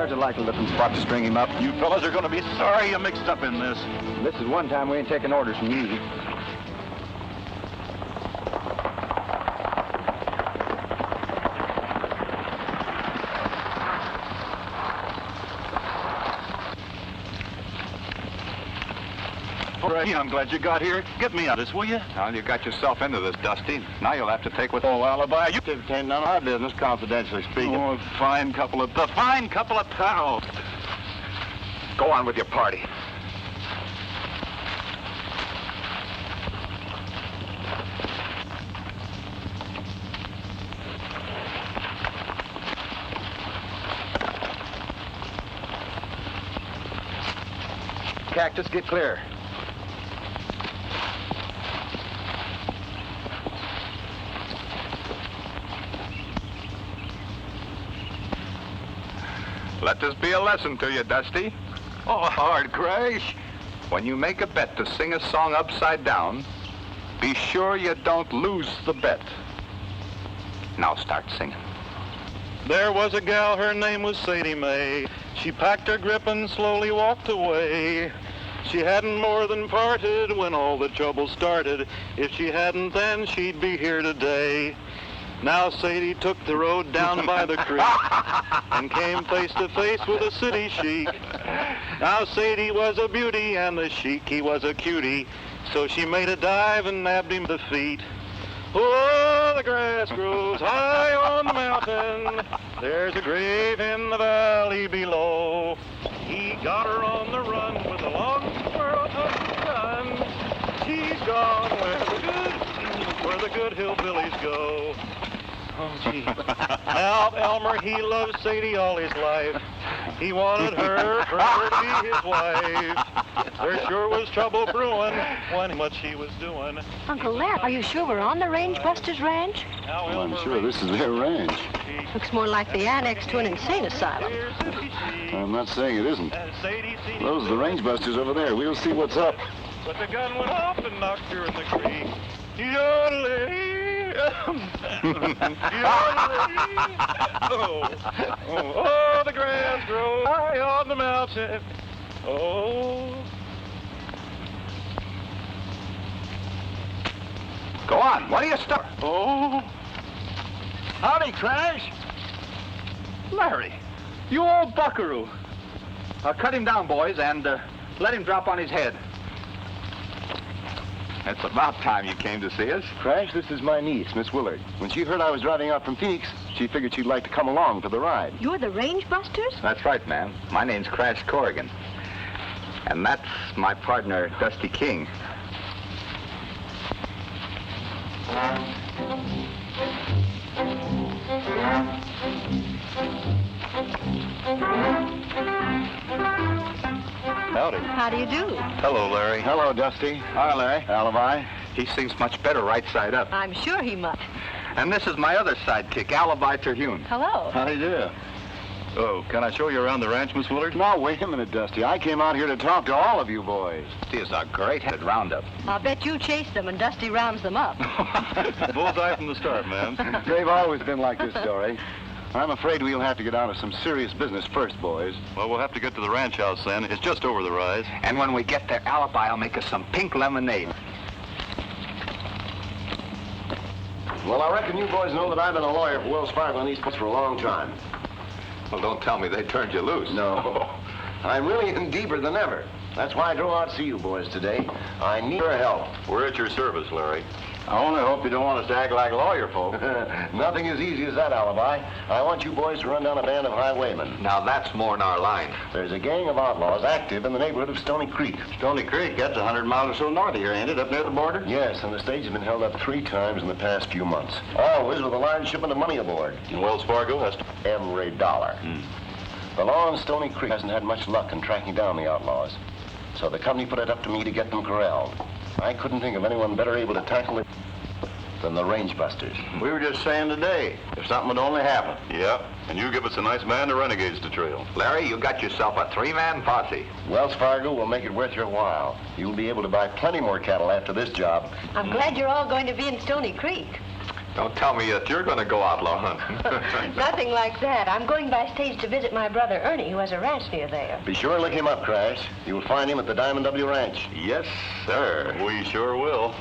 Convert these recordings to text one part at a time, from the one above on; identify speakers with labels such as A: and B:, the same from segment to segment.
A: There's a likely looking spot to string him up.
B: You fellas are going to be sorry you mixed up in this.
A: This is one time we ain't taking orders from you.
B: All right, I'm glad you got here. Get me out of this, will you?
C: Well, you got yourself into this, Dusty. Now you'll have to take what...
B: Oh, alibi, you...
A: It ain't none of our business, confidentially speaking.
B: Oh, a fine couple of pals.
C: Go on with your party.
A: Cactus, get clear.
C: Let this be a lesson to you, Dusty.
B: Oh, hard crash.
C: When you make a bet to sing a song upside down, be sure you don't lose the bet. Now start singing.
B: There was a gal, her name was Sadie Mae. She packed her grip and slowly walked away. She hadn't more than parted when all the trouble started. If she hadn't then, she'd be here today. Now Sadie took the road down by the creek and came face to face with a city chic. Now Sadie was a beauty and the chic, he was a cutie. So she made a dive and nabbed him the feet. Oh, the grass grows high on the mountain. There's a grave in the valley below. He got her on the run with a long squirrel gun. She's gone where the good hillbillies go. Oh, gee. Now, Elmer, he loved Sadie all his life. He wanted her for her to be his wife. There sure was trouble brewing when much he was doing.
D: Uncle Larry, are you sure we're on the Range Busters Ranch?
A: Well, I'm sure this is their ranch.
D: Looks more like the annex to an insane asylum.
A: I'm not saying it isn't. Those are the Range Busters over there. We'll see what's up.
B: But the gun went off and knocked her in the creek. Yodeling. Oh, the grass grows high on the mountain. Oh.
C: Go on. What are you stuck?
B: Oh.
A: Howdy, Crash.
C: Larry, you old buckaroo. Cut him down, boys, and let him drop on his head. It's about time you came to see us.
A: Crash, this is my niece, Miss Willard. When she heard I was driving out from Phoenix, she figured she'd like to come along for the ride.
D: You're the Range Busters?
C: That's right, ma'am. My name's Crash Corrigan. And that's my partner, Dusty King.
B: Howdy.
D: How do you do?
B: Hello, Larry.
A: Hello, Dusty. Hi, Larry. Alibi.
C: He sings much better right side up.
D: I'm sure he must.
C: And this is my other sidekick, Alibi Terhune.
D: Hello.
A: How do you do?
B: Oh, can I show you around the ranch, Miss Willard?
A: Now, wait a minute, Dusty. I came out here to talk to all of you boys.
C: This is a great-headed roundup.
D: I'll bet you chase them and Dusty rounds them up.
B: Bullseye from the start, ma'am.
A: They've always been like this, Dory. I'm afraid we'll have to get down to some serious business first, boys.
B: Well, we'll have to get to the ranch house then. It's just over the rise.
C: And when we get there, Alibi will make us some pink lemonade.
E: Well, I reckon you boys know that I've been a lawyer for Wells Fargo and these parts for a long time.
C: Well, don't tell me they turned you loose.
E: No. I'm really in deeper than ever. That's why I drove out to see you boys today. I need your help.
B: We're at your service, Larry.
A: I only hope you don't want us to act like lawyer folk.
E: Nothing as easy as that, Alibi. I want you boys to run down a band of highwaymen.
C: Now, that's more in our line.
E: There's a gang of outlaws active in the neighborhood of Stony Creek.
A: Stony Creek, that's 100 miles or so north of here, ain't it? Up near the border?
E: Yes, and the stage has been held up 3 times in the past few months. Always with a large shipment of money aboard.
B: And Wells Fargo has to...
E: Every dollar. The law in Stony Creek hasn't had much luck in tracking down the outlaws. So the company put it up to me to get them corralled. I couldn't think of anyone better able to tackle it than the Range Busters.
A: We were just saying today, if something would only happen.
B: Yeah, and you give us a nice band of renegades to trail.
C: Larry, you got yourself a 3-man posse.
E: Wells Fargo will make it worth your while. You'll be able to buy plenty more cattle after this job.
D: I'm glad you're all going to be in Stony Creek.
C: Don't tell me that you're going to go outlaw hunting.
D: Nothing like that. I'm going by stage to visit my brother Ernie, who has a ranch near there.
E: Be sure and look him up, Crash. You'll find him at the Diamond W Ranch.
C: Yes, sir.
B: We sure will.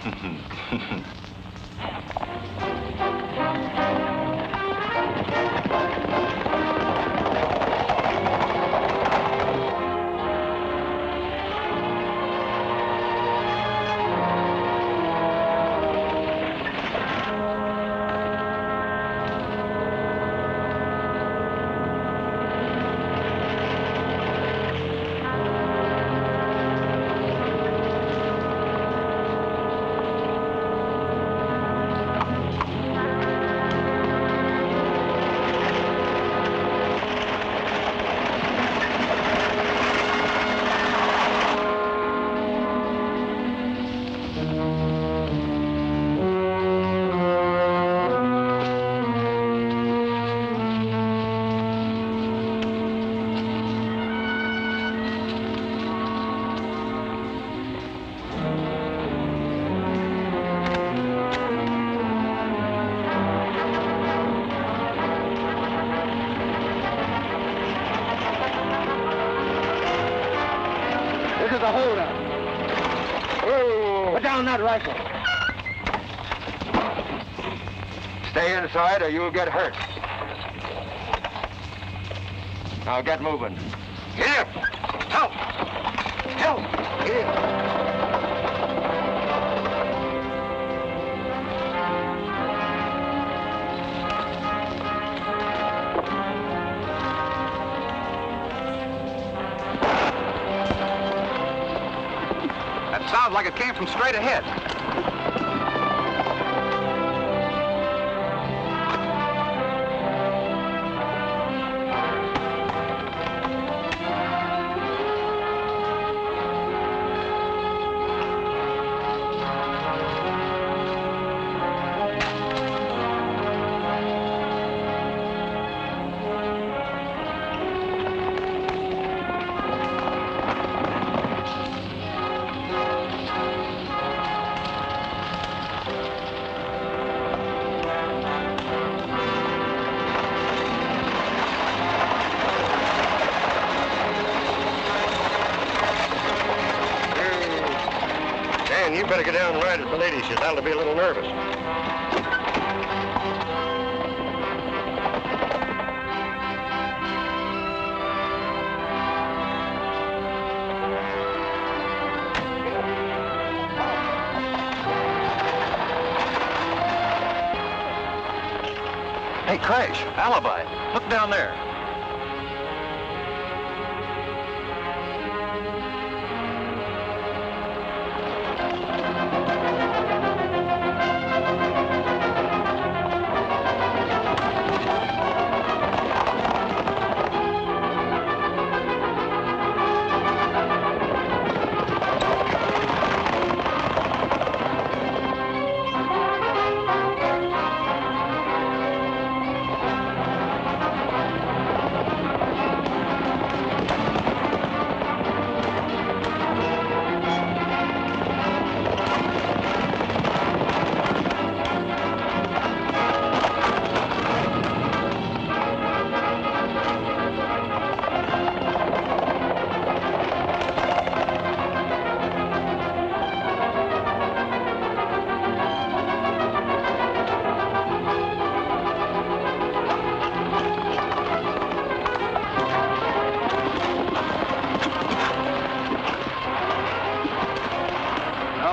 F: This is a holdup. Put down that rifle. Stay inside or you'll get hurt. Now get moving. Get up! Help! Help! Get up!
C: That sounds like it came from straight ahead.
B: Dan, you better get down and ride at the lady. She's liable to be a little nervous. Hey, Crash, alibi. Look down there.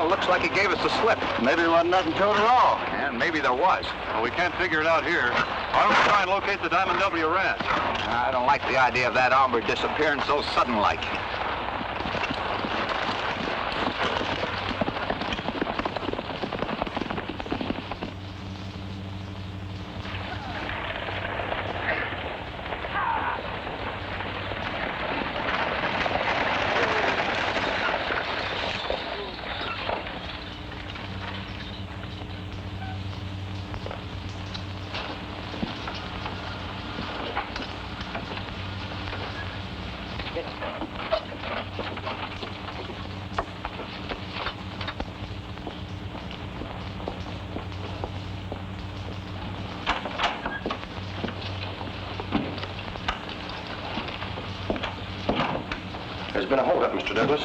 C: Looks like he gave us the slip.
E: Maybe there wasn't nothing to it at all.
C: And maybe there was.
B: Well, we can't figure it out here. Why don't we try and locate the Diamond W Ranch?
C: I don't like the idea of that hombre disappearing so sudden-like.
E: been a holdup, Mr. Douglas.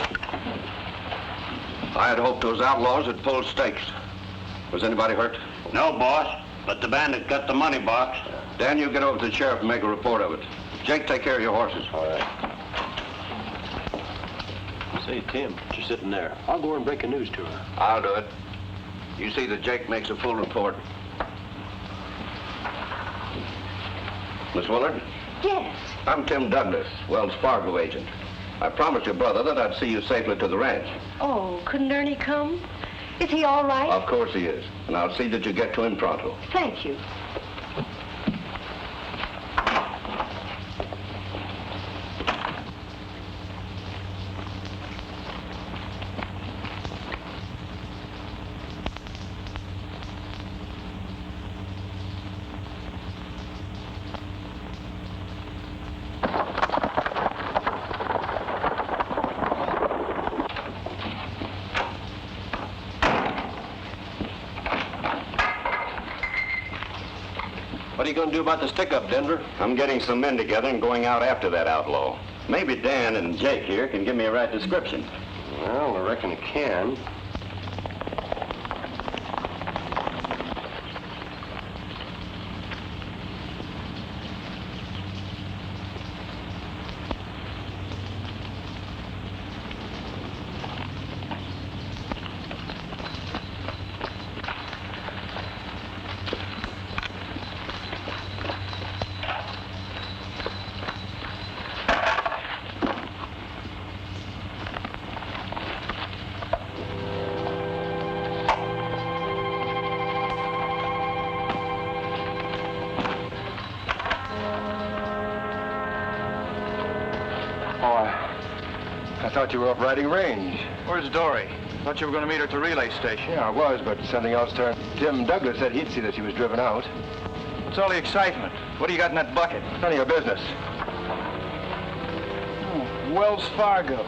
G: I had hoped those outlaws had pulled stakes. Was anybody hurt?
H: No, boss, but the bandit got the money box.
G: Dan, you get over to the sheriff and make a report of it. Jake, take care of your horses.
E: All right. Say, Tim, you're sitting there. I'll go over and break the news to her.
G: I'll do it. You see that Jake makes a full report. Miss Willard?
D: Yes.
G: I'm Tim Douglas, Wells Fargo agent. I promised your brother that I'd see you safely to the ranch.
D: Oh, couldn't Ernie come? Is he all right?
G: Of course he is, and I'll see that you get to him pronto.
D: Thank you.
E: What are you going to do about the stick-up, Denver?
H: I'm getting some men together and going out after that outlaw. Maybe Dan and Jake here can give me a right description.
E: Well, I reckon it can.
F: I thought you were up riding range.
B: Where's Dory? Thought you were going to meet her at the relay station.
F: Yeah, I was, but something else turned. Tim Douglas said he'd see that she was driven out.
B: What's all the excitement? What do you got in that bucket?
F: None of your business.
B: Wells Fargo.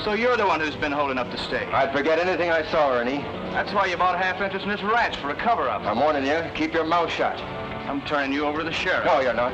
B: So you're the one who's been holding up the stage.
F: I'd forget anything I saw, Ernie.
B: That's why you bought half interest in this ranch, for a cover-up.
F: I'm warning you, keep your mouth shut.
B: I'm turning you over to the sheriff.
F: No, you're not.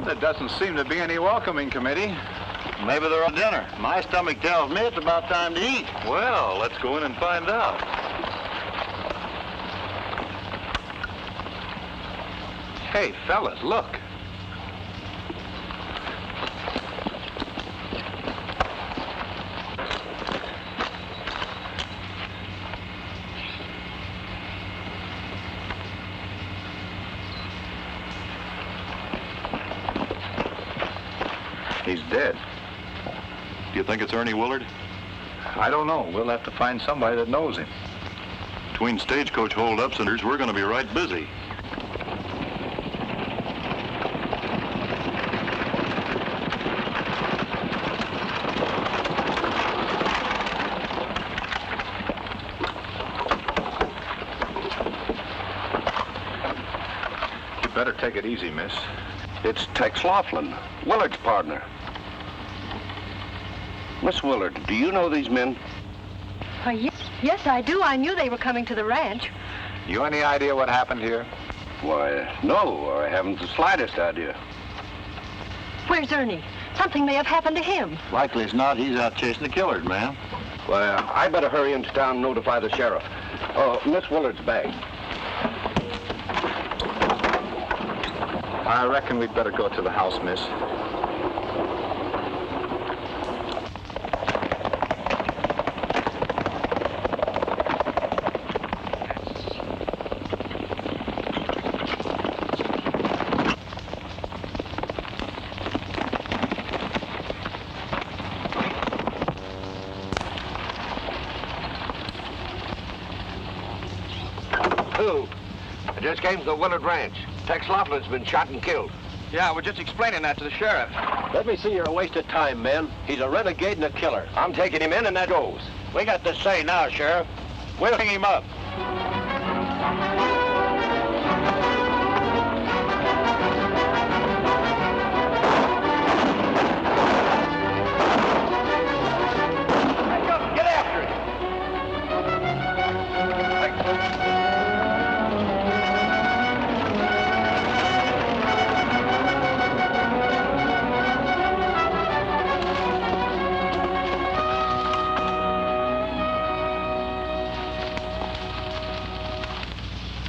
B: There doesn't seem to be any welcoming committee.
H: Maybe they're on dinner. My stomach tells me it's about time to eat.
B: Well, let's go in and find out. Hey, fellas, look.
C: He's dead.
B: Do you think it's Ernie Willard?
C: I don't know. We'll have to find somebody that knows him.
B: Between Stagecoach holdups and we're going to be right busy.
C: You better take it easy, miss. It's Tex Laughlin, Willard's partner. Miss Willard, do you know these men?
D: Yes, I do. I knew they were coming to the ranch.
C: You any idea what happened here? Why, no, I haven't the slightest idea.
D: Where's Ernie? Something may have happened to him.
H: Likely as not, he's out chasing the killers, ma'am.
C: Well, I better hurry into town and notify the sheriff. Oh, Miss Willard's bag. I reckon we'd better go to the house, miss.
G: do. I just came to the Willard Ranch. Tex Laughlin's been shot and killed.
F: Yeah, we're just explaining that to the sheriff.
I: Let me see your waste of time, men. He's a renegade and a killer.
G: I'm taking him in, and that goes.
I: We got the say now, Sheriff. We'll hang him up.
G: Get after it.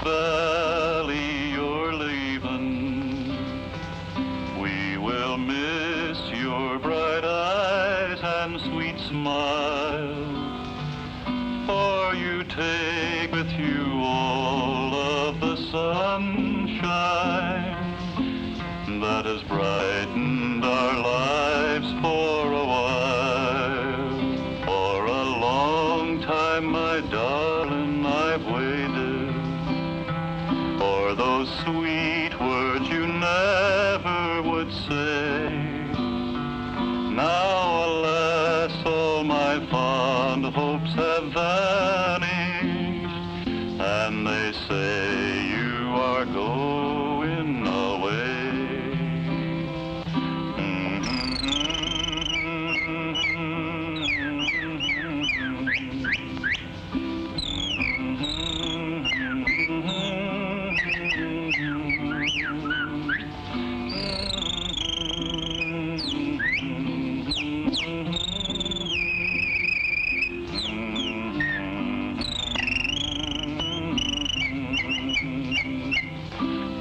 B: Valley, you're leaving. We will miss your bright eyes and sweet smile. For you take with you all of the sunshine that has brightened our lives for a while. For a long time, my darling, I've waited for those sweet words you never would say. Now, alas, all my fond hopes have vanished, and they say you are going away.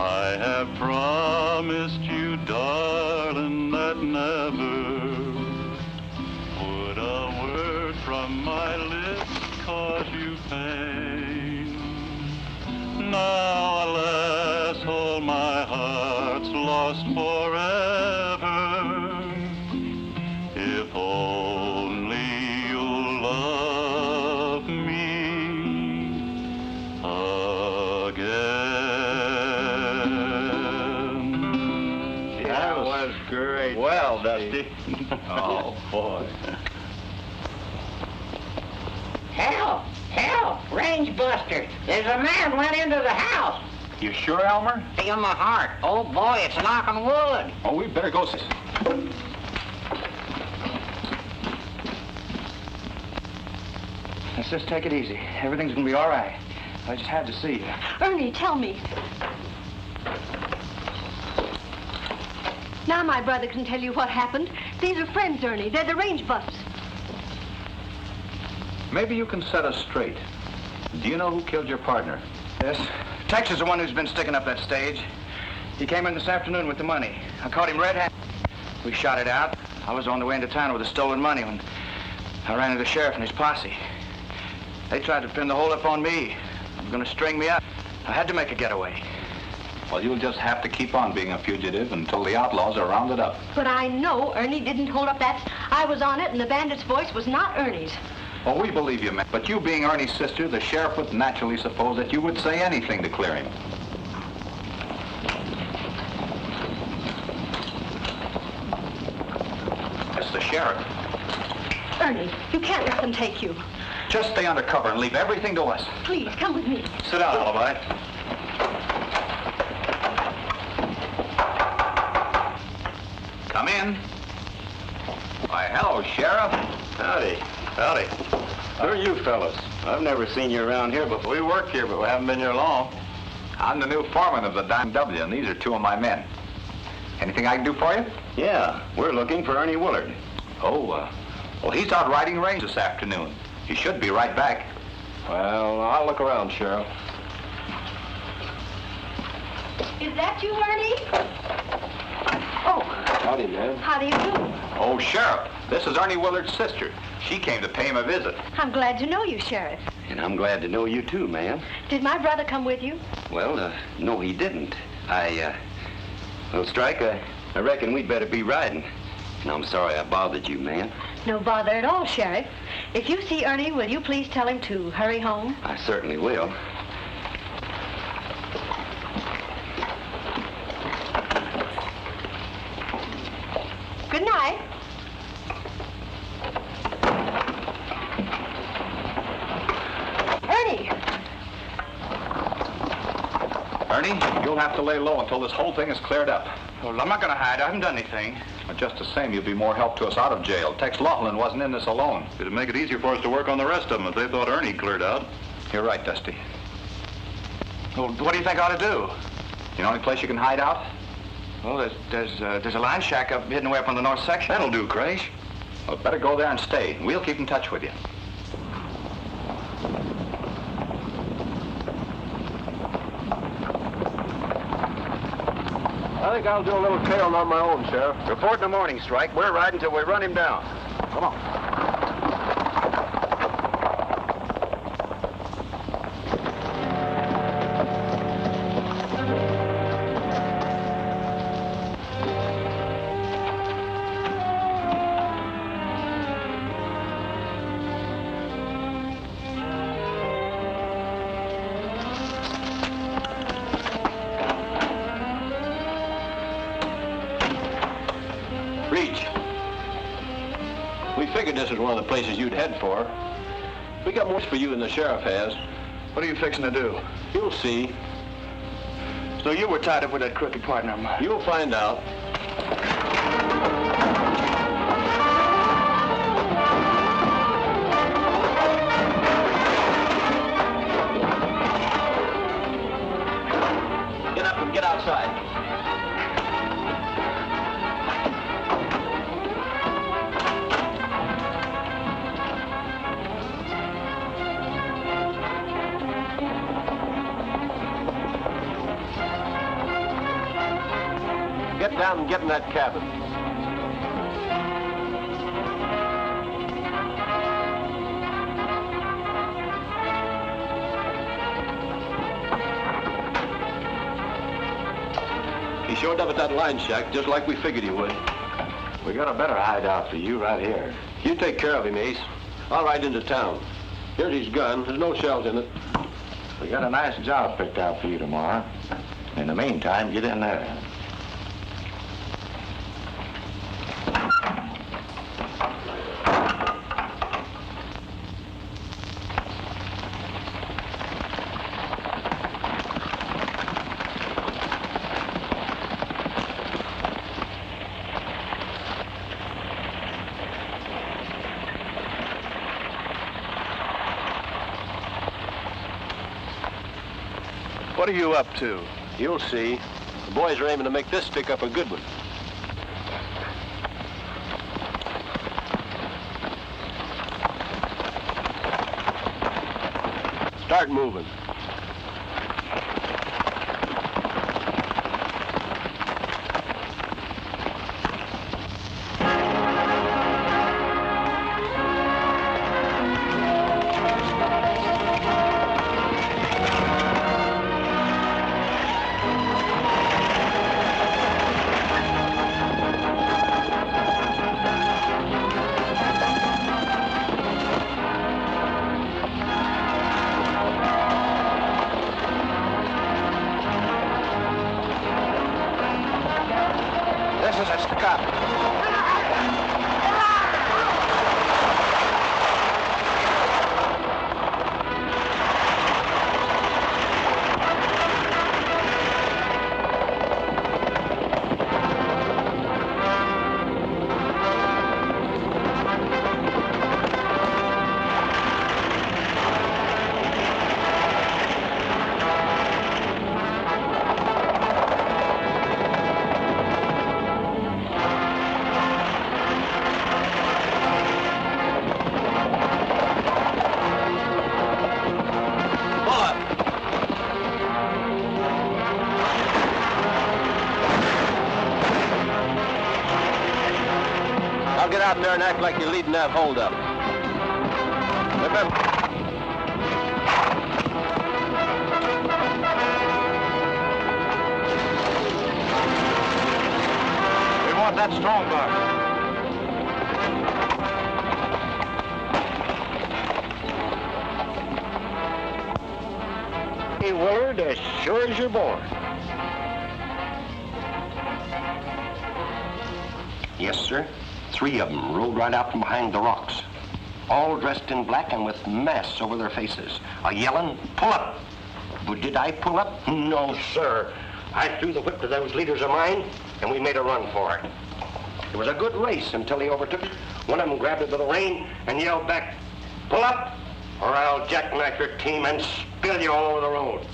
B: I have promised you, darling, that never would a word from my lips cause you pain. Now, alas, all my heart's lost forever. If only you'll love me again.
C: That was great. Well, Dusty. Oh, boy.
J: Help! Help! Range buster! There's a man went into the house.
C: You sure, Elmer?
J: Feel my heart. Oh boy, it's knocking wood.
C: Oh, we better go see.
F: Let's just take it easy. Everything's gonna be all right. I just had to see you.
D: Ernie, tell me. Now my brother can tell you what happened. These are friends, Ernie. They're the range buffs.
C: Maybe you can set us straight. Do you know who killed your partner?
F: Yes. Tex is the one who's been sticking up that stage. He came in this afternoon with the money. I caught him red-handed. We shot it out. I was on the way into town with the stolen money when I ran into the sheriff and his posse. They tried to pin the whole up on me. They were going to string me up. I had to make a getaway.
C: Well, you'll just have to keep on being a fugitive until the outlaws are rounded up.
D: But I know Ernie didn't hold up that. I was on it, and the bandit's voice was not Ernie's.
C: Oh, we believe you, man. But you being Ernie's sister, the sheriff would naturally suppose that you would say anything to clear him. It's the sheriff.
D: Ernie, you can't let them take you.
C: Just stay under cover and leave everything to us.
D: Please, come with me.
C: Sit down, Alibi. Come in. Why, hello, Sheriff.
H: Howdy. Howdy. Who are you fellas? I've never seen you around here before.
C: We work here, but we haven't been here long. I'm the new foreman of the Dime W, and these are two of my men. Anything I can do for you?
H: Yeah, we're looking for Ernie Willard.
C: Oh, well, he's out riding range this afternoon. He should be right back.
F: Well, I'll look around, Sheriff.
D: Is that you, Ernie? Oh.
F: Howdy, man.
D: How do you do?
C: Oh, Sheriff, this is Ernie Willard's sister. She came to pay him a visit.
D: I'm glad to know you, Sheriff.
H: And I'm glad to know you too, ma'am.
D: Did my brother come with you?
H: Well, no, he didn't. Well, Strike, I reckon we'd better be riding. And I'm sorry I bothered you, man.
D: No bother at all, Sheriff. If you see Ernie, will you please tell him to hurry home?
H: I certainly will.
C: You'll have to lay low until this whole thing is cleared up.
F: Well, I'm not going to hide. I haven't done anything.
C: But just the same, you'd be more help to us out of jail. Tex Laughlin wasn't in this alone.
B: It'd make it easier for us to work on the rest of them if they thought Ernie cleared out.
C: You're right, Dusty.
F: Well, what do you think I ought to do?
C: You know any place you can hide out?
F: Well, there's a line shack up hidden away up on the north section.
C: That'll do, Crash. Well, better go there and stay. We'll keep in touch with you.
I: I think I'll do a little tailing on my own, Sheriff.
G: Report in the morning, Strike. We're riding till we run him down.
C: Come on.
I: Reach. We figured this was one of the places you'd head for. We got more for you than the sheriff has.
F: What are you fixing to do?
I: You'll see.
F: So you were tied up with that crooked partner of mine.
I: You'll find out. Get up and get outside. Get down and get in that cabin. He showed up at that line shack just like we figured he would.
G: We got a better hideout for you right here.
I: You take care of him, Ace. I'll ride into town. Here's his gun. There's no shells in it.
G: We got a nice job picked out for you tomorrow. In the meantime, get in there.
I: What are you up to? You'll see. The boys are aiming to make this stick up a good one. Start moving.
F: This is a stop.
I: I'll get out there and act like you're leading that hold-up. Remember...
F: We want that strong bar.
G: Hey, Willard, as sure as you're born.
E: Yes, sir. 3 of them rolled right out from behind the rocks. All dressed in black and with masks over their faces. A yelling, pull up. But did I pull up? No, sir.
K: I threw the whip to those leaders of mine, and we made a run for it. It was a good race until he overtook it. One of them grabbed it by the rein and yelled back, "Pull up, or I'll jackknife your team and spill you all over the road."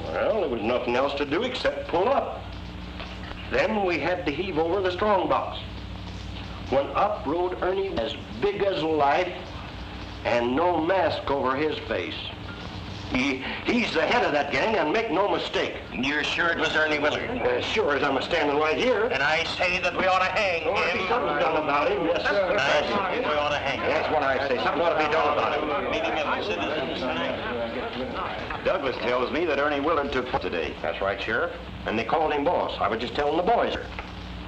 K: Well, there was nothing else to do except pull up. Then we had to heave over the strong box. When up rode Ernie as big as life and no mask over his face. He's the head of that gang, and make no mistake.
J: You're sure it was Ernie Willard?
K: As sure as I'm standing right here.
J: And I say that we ought to hang him.
K: Something done about him, yes, sir.
J: I say we ought to hang him.
K: That's what I say. Something ought to be done about him.
J: Meeting of the citizens tonight.
K: Douglas tells me that Ernie Willard took today. That's right, Sheriff. And they called him boss. I was just telling the boys.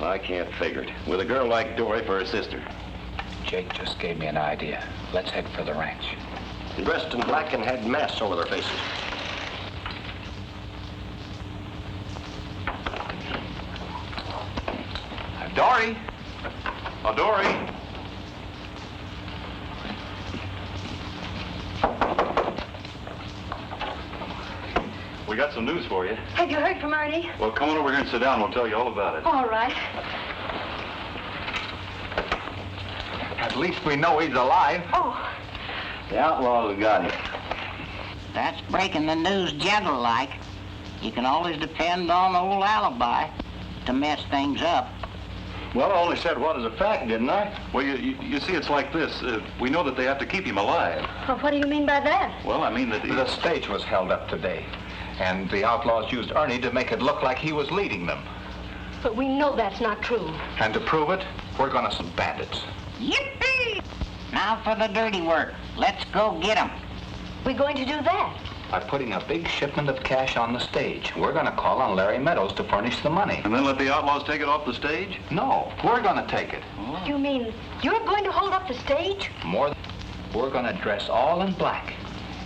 H: I can't figure it. With a girl like Dory for her sister.
F: Jake just gave me an idea. Let's head for the ranch.
K: Dressed in black and had masks over their faces.
C: Dory! Oh, Dory!
B: We got some news for you.
D: Have you heard from Ernie?
B: Well, come on over here and sit down. We'll tell you all about it.
D: All right.
C: At least we know he's alive.
D: Oh,
K: The outlaws have got him.
J: That's breaking the news gentle-like. You can always depend on old Alibi to mess things up.
A: Well, I only said what is a fact, didn't I?
B: Well, you see, it's like this. We know that they have to keep him alive.
D: well, what do you mean by that?
B: Well, I mean that
C: The stage was held up today, and the outlaws used Ernie to make it look like he was leading them.
D: But we know that's not true.
C: And to prove it, we're gonna some bandits.
J: Yippee! Now for the dirty work. Let's go get 'em.
D: We're going to do that.
C: By putting a big shipment of cash on the stage. We're gonna call on Larry Meadows to furnish the money.
B: And then let the outlaws take it off the stage?
C: No, we're gonna take it.
D: You mean you're going to hold up the stage?
C: We're gonna dress all in black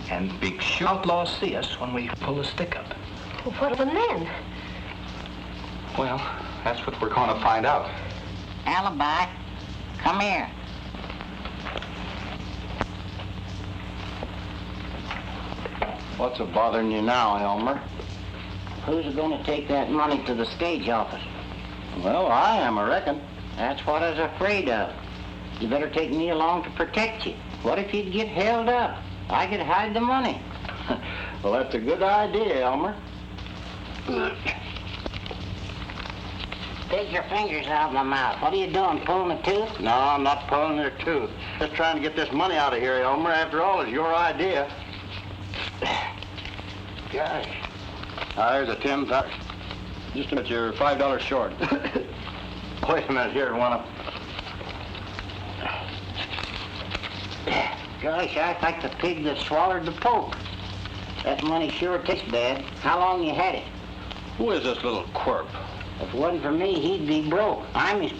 C: and be sure outlaws see us when we pull the stick up.
D: Well, what of them then?
C: Well, that's what we're gonna find out.
J: Alibi, come here.
E: What's a bothering you now, Elmer?
J: Who's going to take that money to the stage office?
E: Well, I am, I reckon.
J: That's what I was afraid of. You better take me along to protect you. What if you'd get held up? I could hide the money.
E: Well, that's a good idea, Elmer.
J: Take your fingers out of my mouth. What are you doing, pulling a tooth?
E: No, I'm not pulling their tooth. Just trying to get this money out of here, Elmer. After all, it's your idea. Gosh. There's a $10. Just a minute, you're $5 short. Wait a minute, here, one of...
J: Gosh, I like the pig that swallowed the poke. That money sure tastes bad. How long you had it?
E: Who is this little quirp?
J: If it wasn't for me, he'd be broke. I'm his...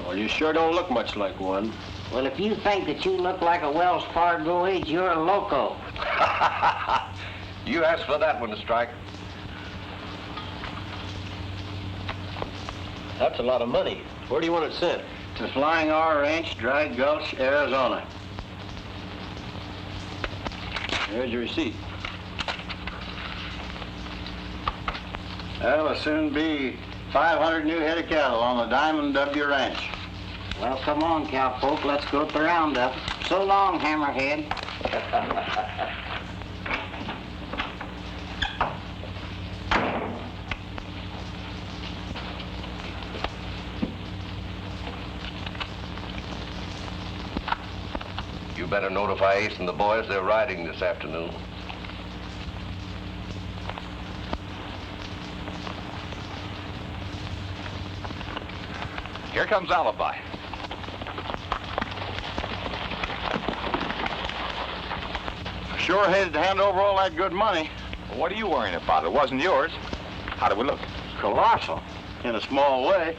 E: Well, you sure don't look much like one.
J: Well, if you think that you look like a Wells Fargo age, you're a loco.
E: You asked for that one, Strike. That's a lot of money. Where do you want it sent? To Flying R Ranch, Dry Gulch, Arizona. Here's your receipt. That'll soon be 500 new head of cattle on the Diamond W Ranch.
J: Well, come on, cowpoke. Let's go to the roundup. So long, hammerhead.
G: You better notify Ace and the boys they're riding this afternoon.
C: Here comes Alibi.
E: Sure hated to hand over all that good money.
C: Well, what are you worrying about? It wasn't yours. How do we look?
E: Colossal, in a small way.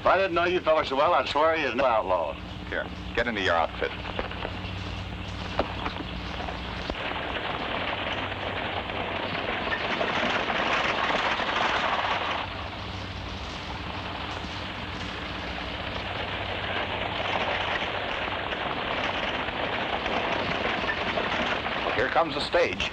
E: If I didn't know you fellas so well, I'd swear you no outlaws.
C: Here, get into your outfit. Here comes the stage.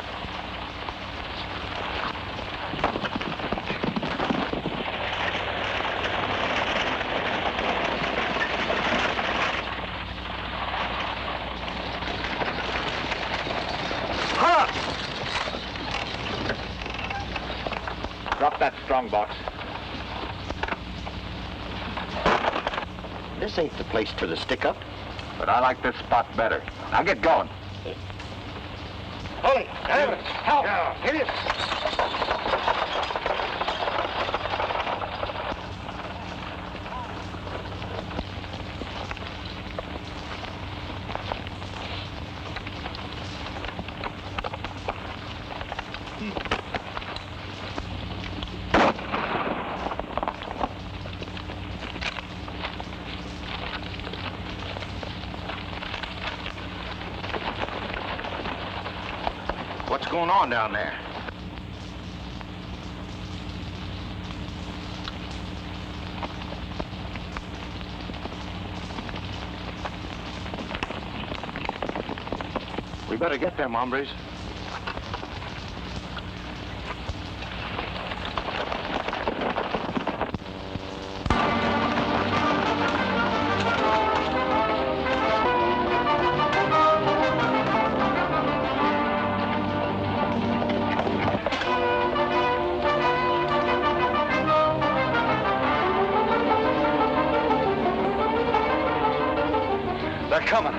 F: Drop that strong box.
K: This ain't the place for the stick-up.
F: But I like this spot better. Now get going.
K: Hold it. Help. Hit it.
F: What's going on down there? We better get them hombres. They're coming.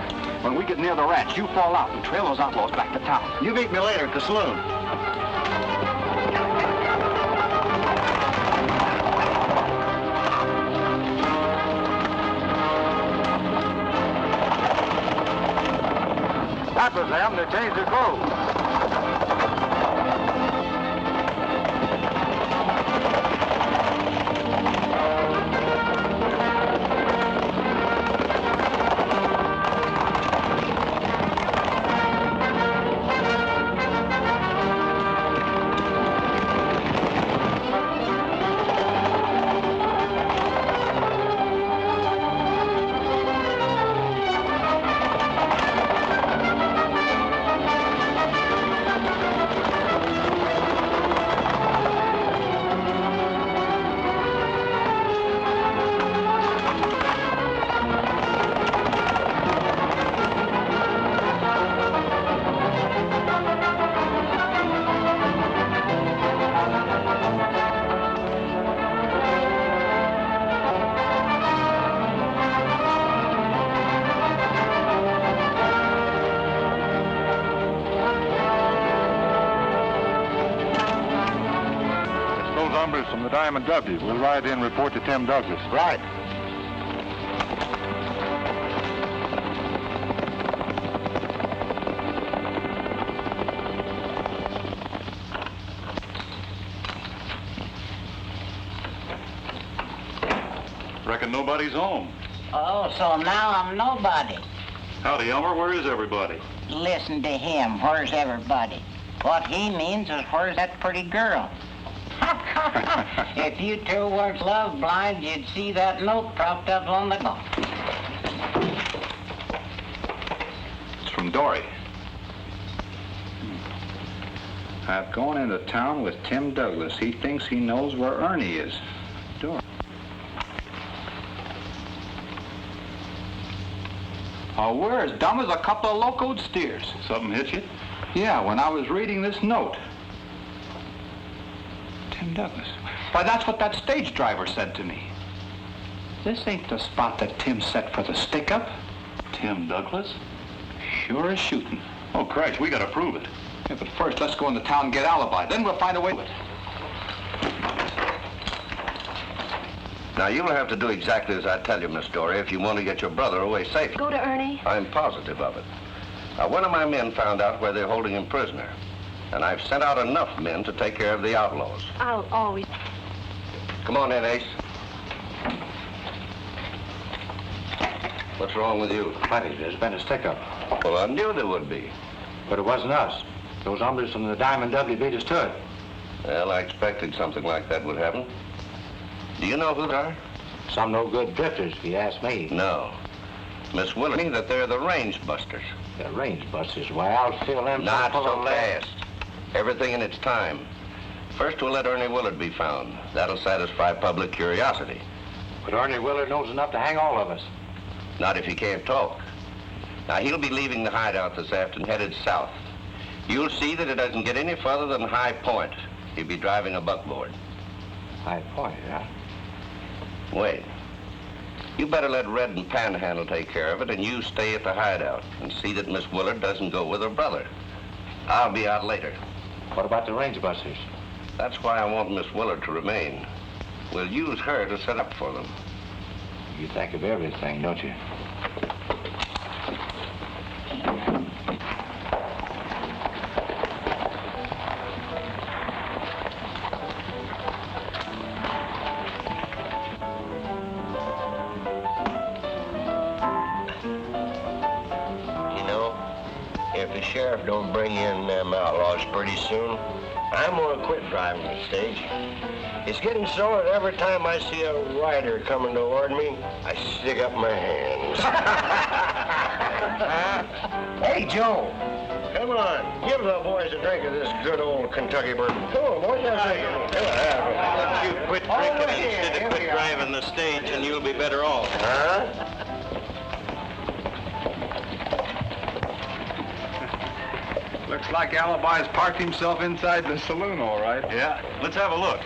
F: When we get near the ranch, you fall out and trail those outlaws back to town.
K: You meet me later at the saloon.
F: That was them. They changed their clothes. From the Diamond W. We'll ride in and report to Tim Douglas.
K: Right.
B: Reckon nobody's home.
J: Oh, so now I'm nobody.
B: Howdy, Elmer. Where is everybody?
J: Listen to him. Where's everybody? What he means is where's that pretty girl? If you two weren't love blind, you'd see that note propped up on the door.
C: It's from Dory. I've gone into town with Tim Douglas. He thinks he knows where Ernie is. Dory. Oh, we're as dumb as a couple of locoed steers.
B: Something hit you?
C: Yeah, when I was reading this note. Tim Douglas. Why, that's what that stage driver said to me. This ain't the spot that Tim set for the stick-up.
B: Tim Douglas?
C: Sure as shooting.
B: Oh, Christ, we gotta prove it.
C: Yeah, but first, let's go into town and get alibi. Then we'll find a way to it.
G: Now, you'll have to do exactly as I tell you, Miss Dory, if you want to get your brother away safely.
D: Go to Ernie?
G: I'm positive of it. Now, one of my men found out where they're holding him prisoner. And I've sent out enough men to take care of the outlaws.
D: I'll always...
G: Come on in, Ace. What's wrong with you?
K: Plenty. There's been a stick-up.
G: Well, I knew there would be.
K: But it wasn't us. Those hombres from the Diamond W beat us to it.
G: Well, I expected something like that would happen. Do you know who they are?
K: Some no-good drifters, if you ask me.
G: No. Miss Willard, me that they're the range busters.
K: The range busters? Why, I'll fill them...
G: Not so fast. Everything in its time. First, we'll let Ernie Willard be found. That'll satisfy public curiosity.
K: But Ernie Willard knows enough to hang all of us.
G: Not if he can't talk. Now, he'll be leaving the hideout this afternoon, headed south. You'll see that it doesn't get any further than High Point. He'll be driving a buckboard.
H: High-pointed, huh?
G: Wait. You better let Red and Panhandle take care of it, and you stay at the hideout and see that Miss Willard doesn't go with her brother. I'll be out later.
H: What about the range busters?
G: That's why I want Miss Willard to remain. We'll use her to set up for them.
H: You think of everything, don't you?
K: If the sheriff don't bring in them outlaws pretty soon, I'm gonna quit driving the stage. It's getting so that every time I see a rider coming toward me, I stick up my hands. Hey, Joe, come on, give the boys a drink of this good old Kentucky bourbon. Come on, boys, have a
I: Let you quit drinking instead of quit driving the stage, and you'll be better off.
K: Huh?
C: Looks like Alibi's parked himself inside the saloon, all right.
B: Yeah, let's have a look.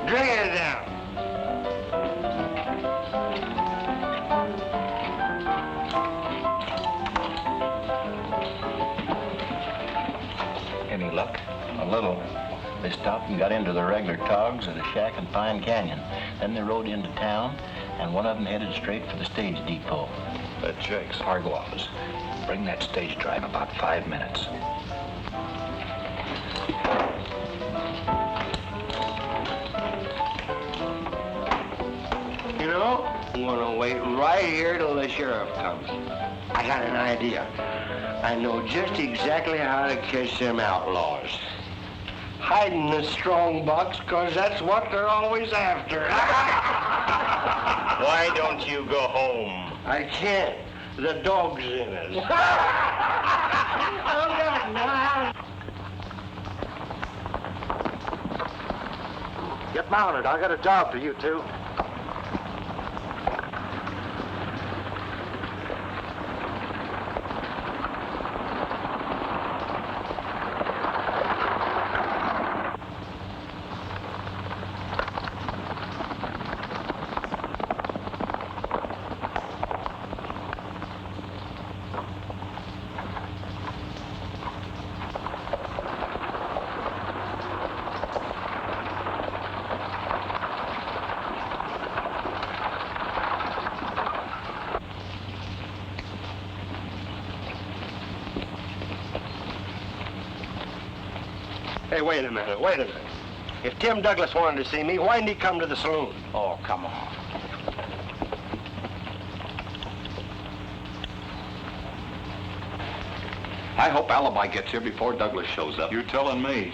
K: Drink it down.
E: Any luck? A little. They stopped and got into the regular togs at a shack in Pine Canyon. Then they rode into town, and one of them headed straight for the stage depot.
C: That Jake's.
H: Fargo office. Bring that stage drive about 5 minutes.
K: You know, I'm gonna wait right here till the sheriff comes. I got an idea. I know just exactly how to catch them outlaws. Hide in the strong box, 'cause that's what they're always after.
I: Why don't you go home?
K: I can't. The dog's in us.
A: Get mounted. I got a job for you two.
K: Hey, wait a minute. If Tim Douglas wanted to see me, why didn't he come to the saloon?
H: Oh, come on.
C: I hope Alibi gets here before Douglas shows up.
B: You're telling me.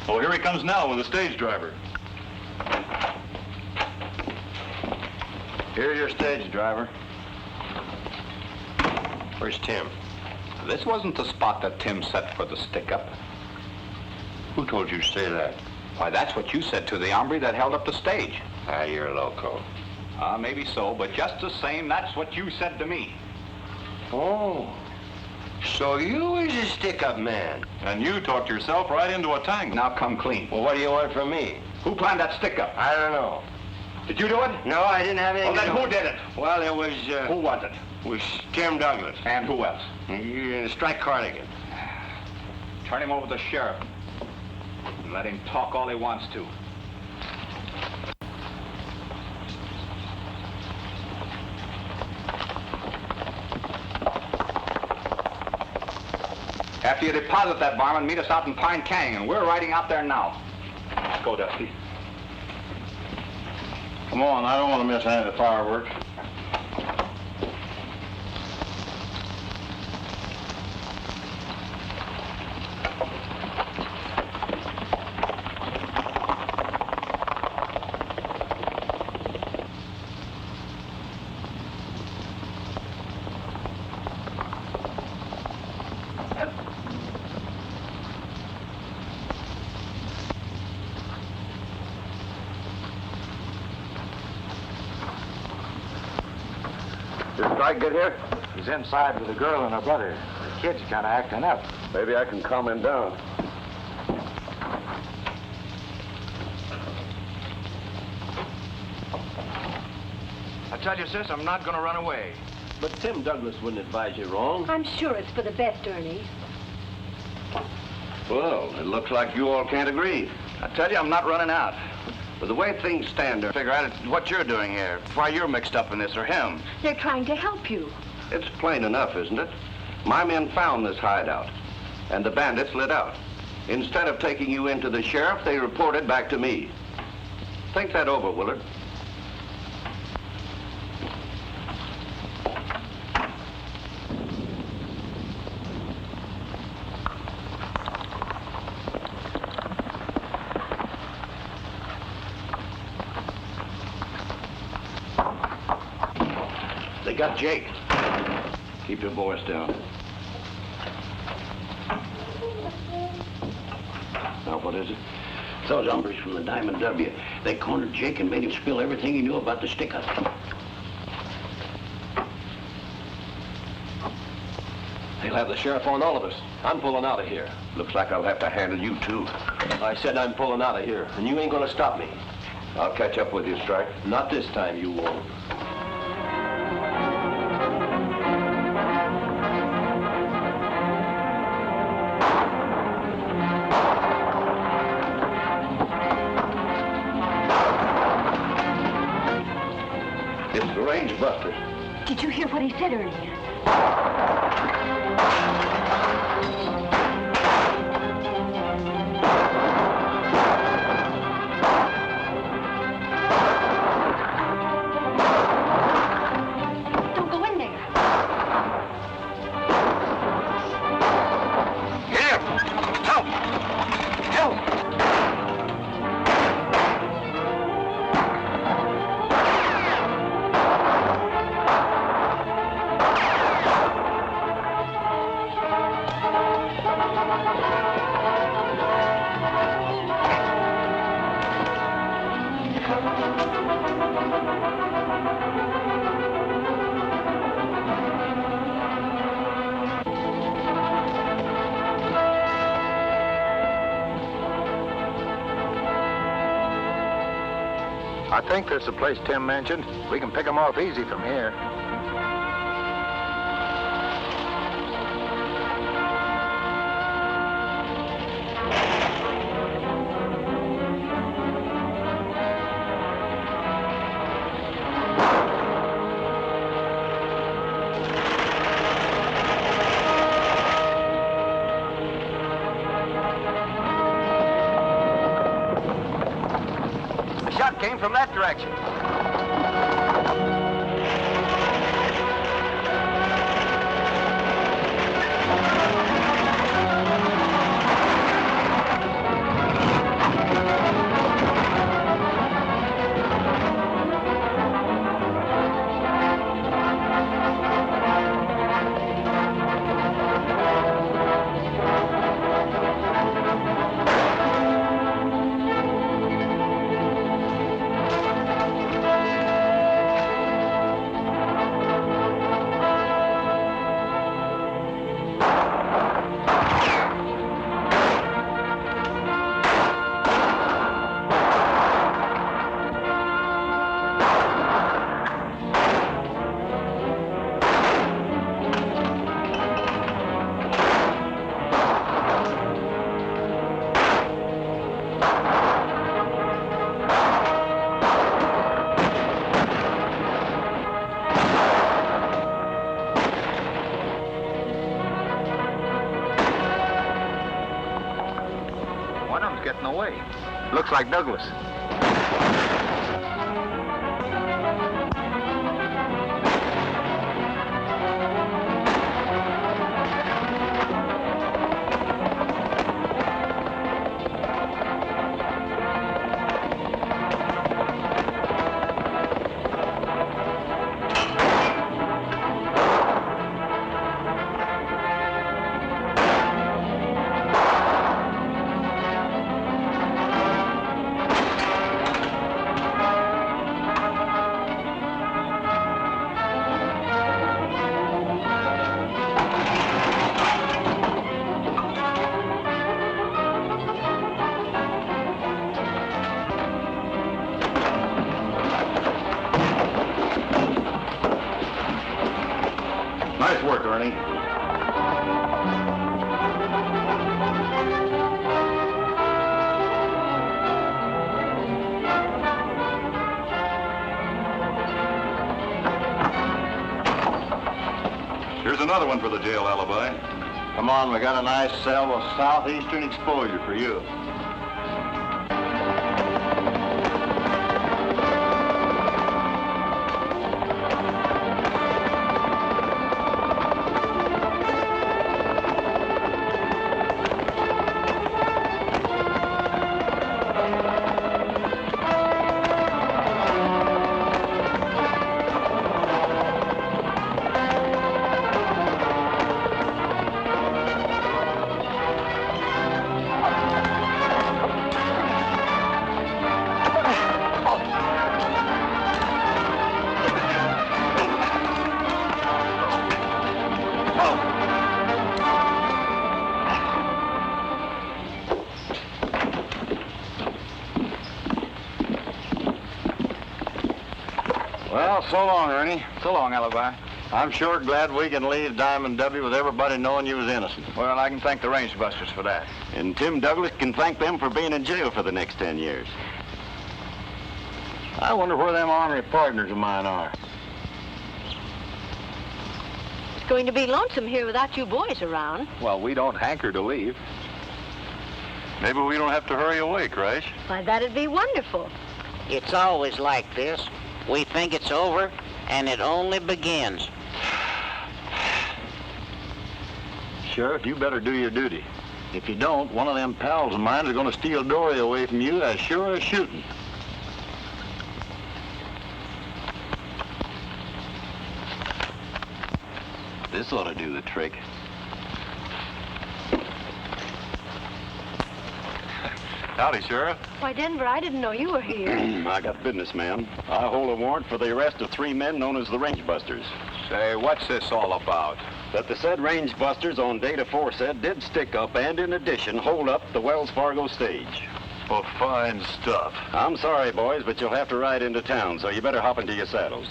B: Oh, here he comes now with the stage driver.
K: Here's your stage driver. Where's Tim?
C: This wasn't the spot that Tim set for the stick-up.
K: Who told you to say that?
C: Why, that's what you said to the hombre that held up the stage.
K: Ah, you're loco.
C: Maybe so, but just the same, that's what you said to me.
K: Oh, so you was a stick-up man.
B: And you talked yourself right into a tangle.
C: Now come clean.
K: Well, what do you want from me?
C: Who planned that stick-up?
K: I don't know.
C: Did you do it?
K: No, I didn't have anything
C: Well,
K: to
C: then
K: do
C: who did it?
K: Well, it was,
C: Who was it?
K: was Tim Douglas.
C: And who else?
K: Strike Cardigan.
C: Turn him over to the sheriff. And let him talk all he wants to. After you deposit that varmint, meet us out in Pine Canyon. We're riding out there now. Let's go, Dusty.
B: Come on, I don't want to miss any of the fireworks.
A: Strike get here?
F: He's inside with a girl and her brother. The kid's kind of acting up.
A: Maybe I can calm him down.
F: I tell you, sis, I'm not going to run away.
I: But Tim Douglas wouldn't advise you wrong.
D: I'm sure it's for the best, Ernie.
G: Well, it looks like you all can't agree.
F: I tell you, I'm not running out.
G: But the way things stand,
F: Figure out what you're doing here, why you're mixed up in this, or him.
D: They're trying to help you.
G: it's plain enough, isn't it? My men found this hideout, and the bandits lit out. Instead of taking you into the sheriff, they reported back to me. Think that over, Willard. They got Jake. Keep your voice down. Now, what is it?
L: Those hombres from the Diamond W. They cornered Jake and made him spill everything he knew about the stick-up.
I: They'll have the sheriff on all of us. I'm pulling out of here.
G: Looks like I'll have to handle you, too.
I: I said I'm pulling out of here, and you ain't gonna stop me.
G: I'll catch up with you, Strike.
I: Not this time, you won't.
G: It's the range busters.
D: Did you hear what he said earlier? Don't go in there.
F: Here! Help! Help! I think there's the place Tim mentioned. We can pick them off easy from here. The shot came from that direction. One of them's getting away. Looks like Douglas.
I: Ernie.
B: Here's another one for the jail alibi. Come on, we got a nice cell with southeastern exposure for you. Well, so long, Ernie.
F: So long, Alibi.
B: I'm sure glad we can leave Diamond W with everybody knowing you was innocent.
F: Well, I can thank the range busters for that.
I: And Tim Douglas can thank them for being in jail for the next 10 years.
B: I wonder where them ornery partners of mine are.
D: It's going to be lonesome here without you boys around.
C: Well, we don't hanker to leave.
B: Maybe we don't have to hurry away, Crash.
D: Why, that'd be wonderful.
J: It's always like this. We think it's over, and it only begins.
B: Sheriff, you better do your duty. If you don't, one of them pals of mine is going to steal Dory away from you as sure as shooting.
I: This ought to do the trick.
B: Howdy, Sheriff.
D: Why, Denver, I didn't know you were here.
I: I got business, ma'am. I hold a warrant for the arrest of 3 men known as the Range Busters.
C: Say, what's this all about?
I: That the said Range Busters on date aforesaid did stick up and, in addition, hold up the Wells Fargo stage.
B: Well, fine stuff.
I: I'm sorry, boys, but you'll have to ride into town, so you better hop into your saddles.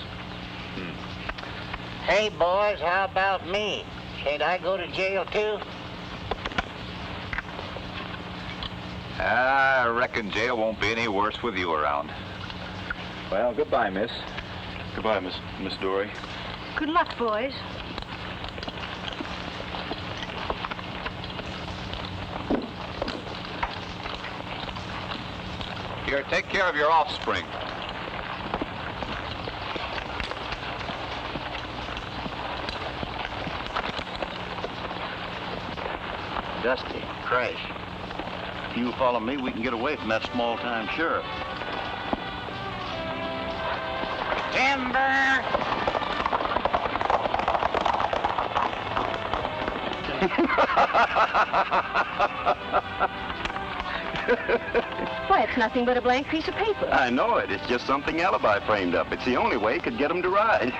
J: Hey, boys, how about me? Can't I go to jail, too?
C: I reckon jail won't be any worse with you around.
F: Well, goodbye, miss.
B: Goodbye, Miss Dory.
D: Good luck, boys.
C: Here, take care of your offspring.
B: Dusty, Crash. If you follow me, we can get away from that small-time sheriff.
J: Timber!
D: Why, it's nothing but a blank piece of paper.
I: I know it. It's just something Alibi framed up. It's the only way it could get 'em to ride.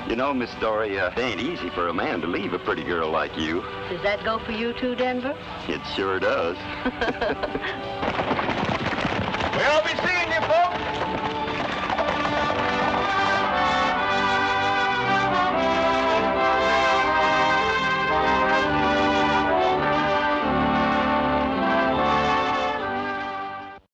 I: You know, Miss Dory, it ain't easy for a man to leave a pretty girl like you.
D: Does that go for you too, Denver?
I: It sure does.
F: We'll be seeing you